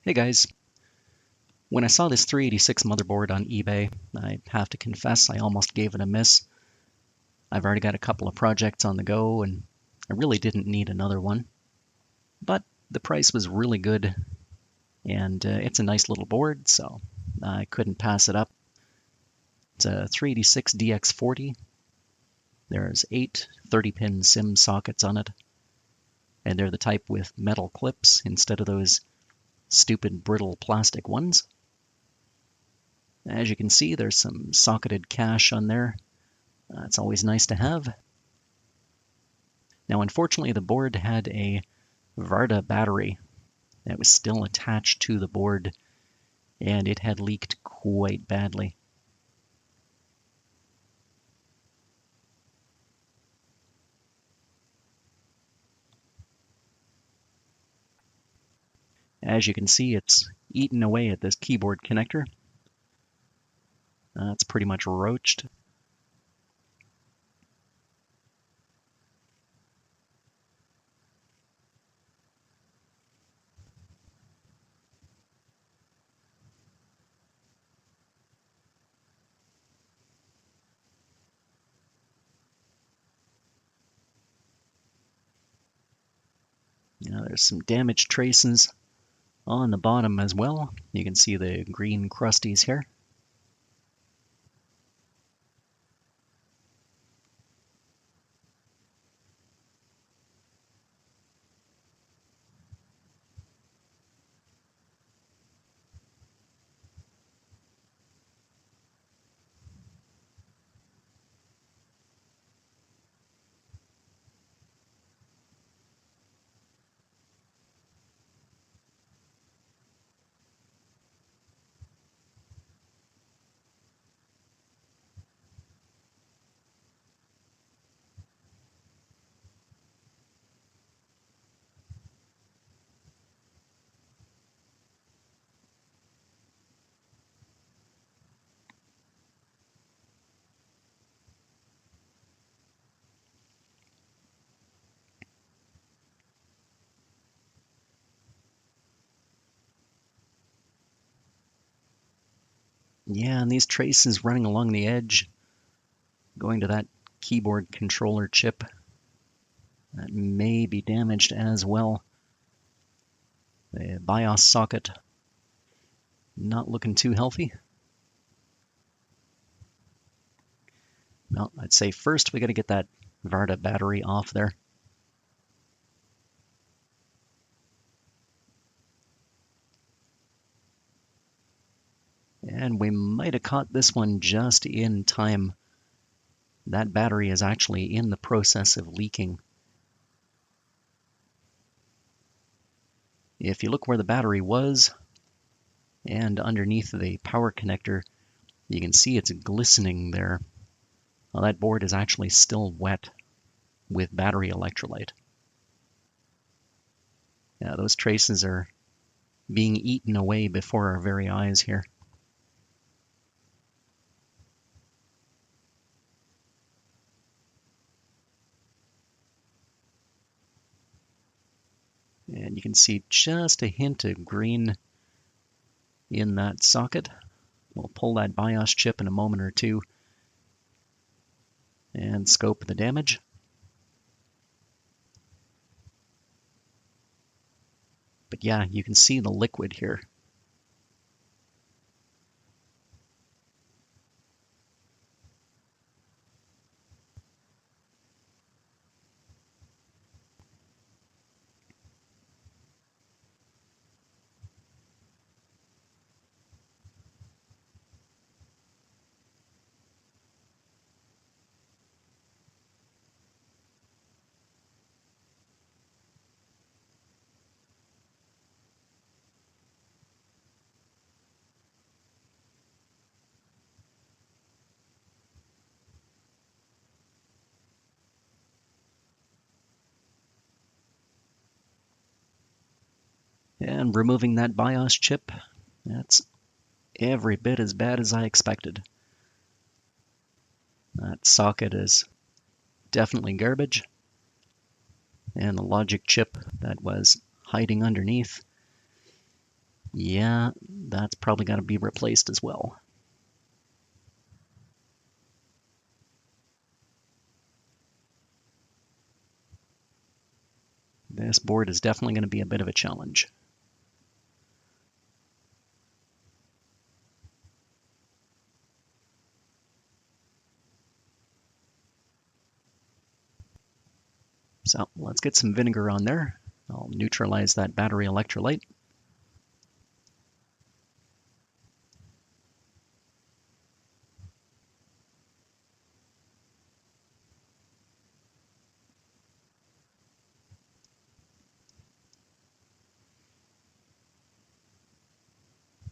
Hey guys, when I saw this 386 motherboard on eBay, I have to confess I almost gave it a miss. I've already got a couple of projects on the go and I really didn't need another one. But the price was really good and it's a nice little board, so I couldn't pass it up. It's a 386DX40. There's 8 30-pin SIM sockets on it, and they're the type with metal clips instead of those stupid brittle plastic ones. As you can see, there's some socketed cache on there. It's always nice to have. Now, unfortunately, the board had a Varda battery that was still attached to the board, and it had leaked quite badly. As you can see, it's eaten away at this keyboard connector. It's pretty much roached. There's some damage traces on the bottom as well. You can see the green crusties here. Yeah, and these traces running along the edge, going to that keyboard controller chip, that may be damaged as well. The BIOS socket, not looking too healthy. Well, I'd say first we got to get that Varda battery off there. And we might have caught this one just in time. That battery is actually in the process of leaking. If you look where the battery was, and underneath the power connector, you can see it's glistening there. Well, that board is actually still wet with battery electrolyte. Yeah, those traces are being eaten away before our very eyes here. And you can see just a hint of green in that socket. We'll pull that BIOS chip in a moment or two and scope the damage. But yeah, you can see the liquid here. And removing that BIOS chip, that's every bit as bad as I expected. That socket is definitely garbage. And the logic chip that was hiding underneath Yeah, that's probably got to be replaced as well. This board is definitely going to be a bit of a challenge. So let's get some vinegar on there. I'll neutralize that battery electrolyte.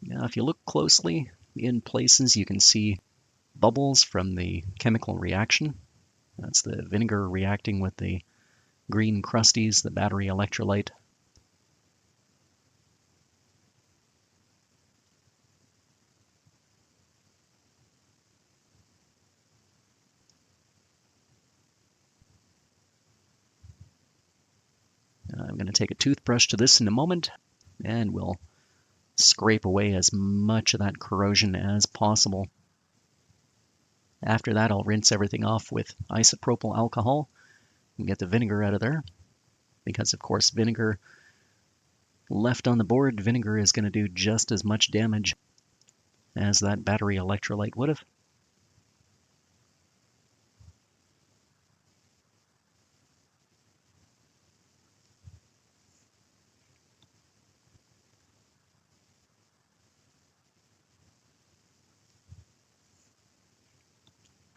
Now, if you look closely, in places you can see bubbles from the chemical reaction. That's the vinegar reacting with the green crusties, the battery electrolyte. I'm going to take a toothbrush to this in a moment, and we'll scrape away as much of that corrosion as possible. After that, I'll rinse everything off with isopropyl alcohol and get the vinegar out of there. Because, of course, vinegar left on the board, vinegar is going to do just as much damage as that battery electrolyte would have.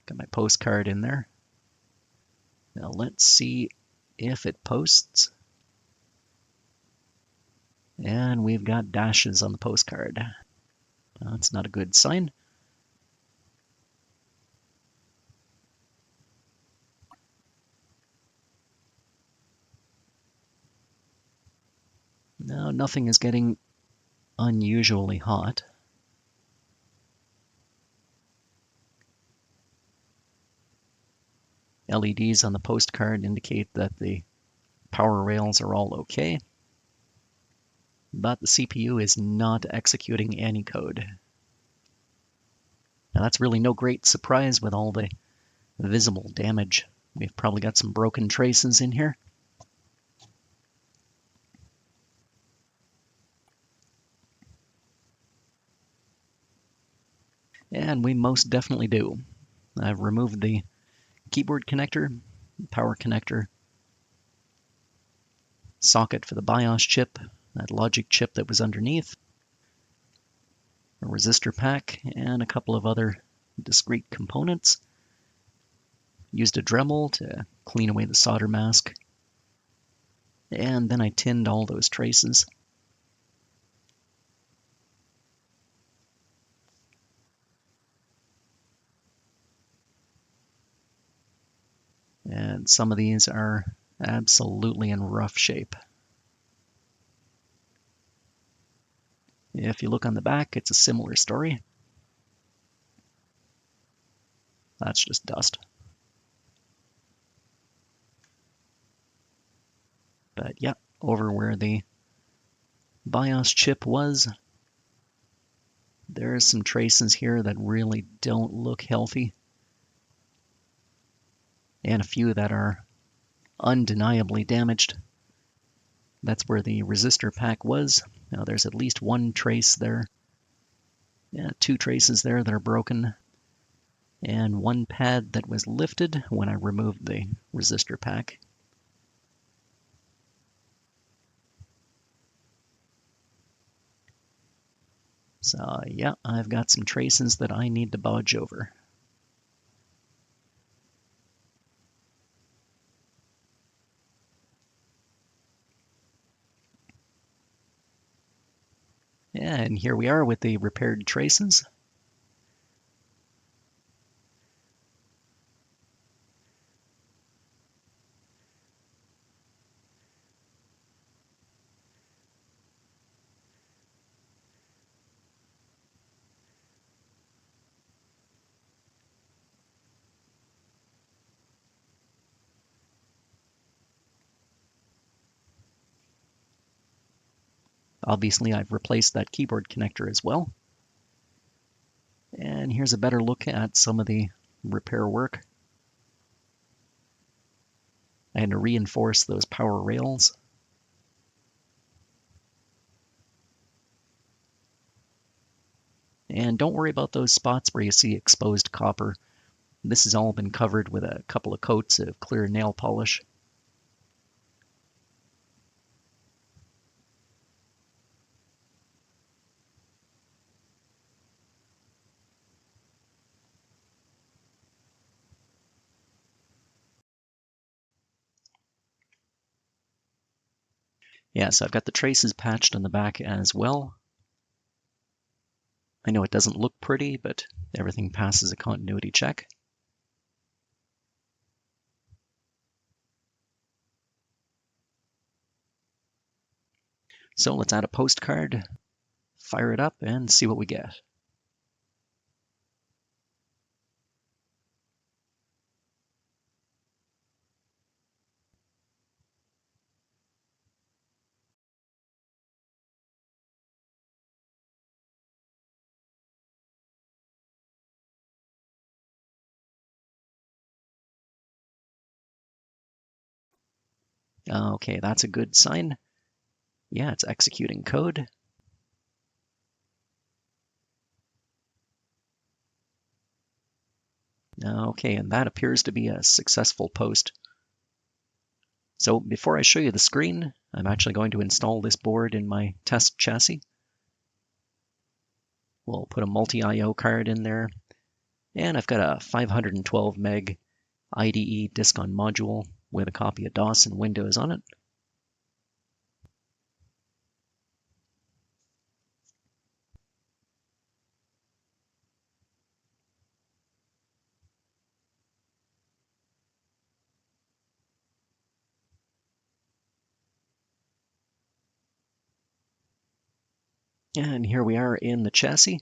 Got my postcard in there. Now let's see if it posts. And we've got dashes on the postcard. That's not a good sign. No, nothing is getting unusually hot. LEDs on the postcard indicate that the power rails are all okay, but the CPU is not executing any code. Now that's really no great surprise with all the visible damage. We've probably got some broken traces in here. And we most definitely do. I've removed the keyboard connector, power connector, socket for the BIOS chip, that logic chip that was underneath, a resistor pack, and a couple of other discrete components. Used a Dremel to clean away the solder mask, and then I tinned all those traces. And some of these are absolutely in rough shape. If you look on the back, it's a similar story. That's just dust. But yeah, over where the BIOS chip was, there's some traces here that really don't look healthy, and a few that are undeniably damaged. That's where the resistor pack was. Now there's at least one trace there. Yeah, two traces there that are broken, and one pad that was lifted when I removed the resistor pack. So yeah, I've got some traces that I need to bodge over. And here we are with the repaired traces. Obviously, I've replaced that keyboard connector as well. And here's a better look at some of the repair work. I had to reinforce those power rails. And don't worry about those spots where you see exposed copper. This has all been covered with a couple of coats of clear nail polish. Yeah, so I've got the traces patched on the back as well. I know it doesn't look pretty, but everything passes a continuity check. So let's add a postcard, fire it up, and see what we get. Okay, that's a good sign. Yeah, it's executing code. Okay, and that appears to be a successful post. So before I show you the screen, I'm actually going to install this board in my test chassis. We'll put a multi-IO card in there, and I've got a 512 meg IDE disk on module with a copy of DOS and Windows on it. And here we are in the chassis.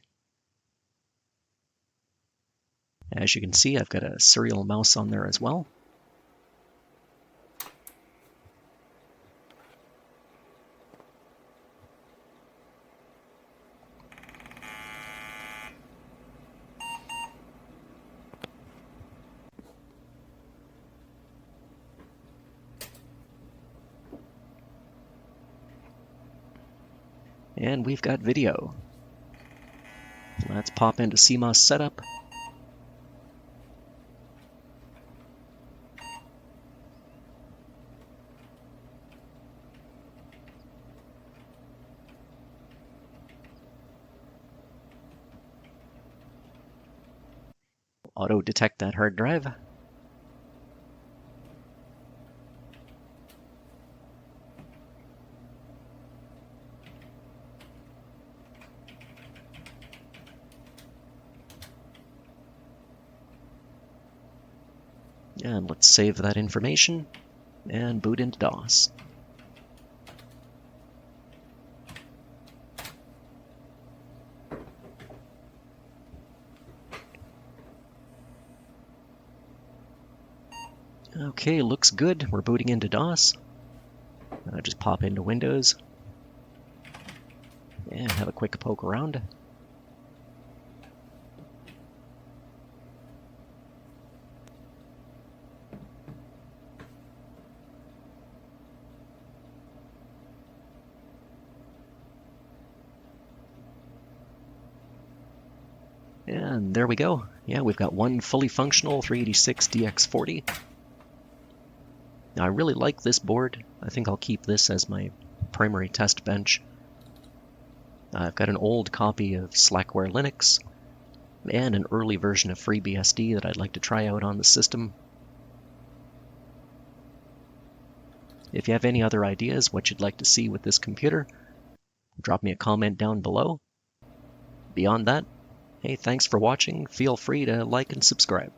As you can see, I've got a serial mouse on there as well. And we've got video. Let's pop into CMOS setup. Auto detect that hard drive. And let's save that information and boot into DOS. Okay, looks good. We're booting into DOS. Just pop into Windows and have a quick poke around. And there we go. Yeah, we've got one fully functional 386DX40. Now, I really like this board. I think I'll keep this as my primary test bench. I've got an old copy of Slackware Linux and an early version of FreeBSD that I'd like to try out on the system. If you have any other ideas what you'd like to see with this computer, drop me a comment down below. Beyond that, hey, thanks for watching. Feel free to like and subscribe.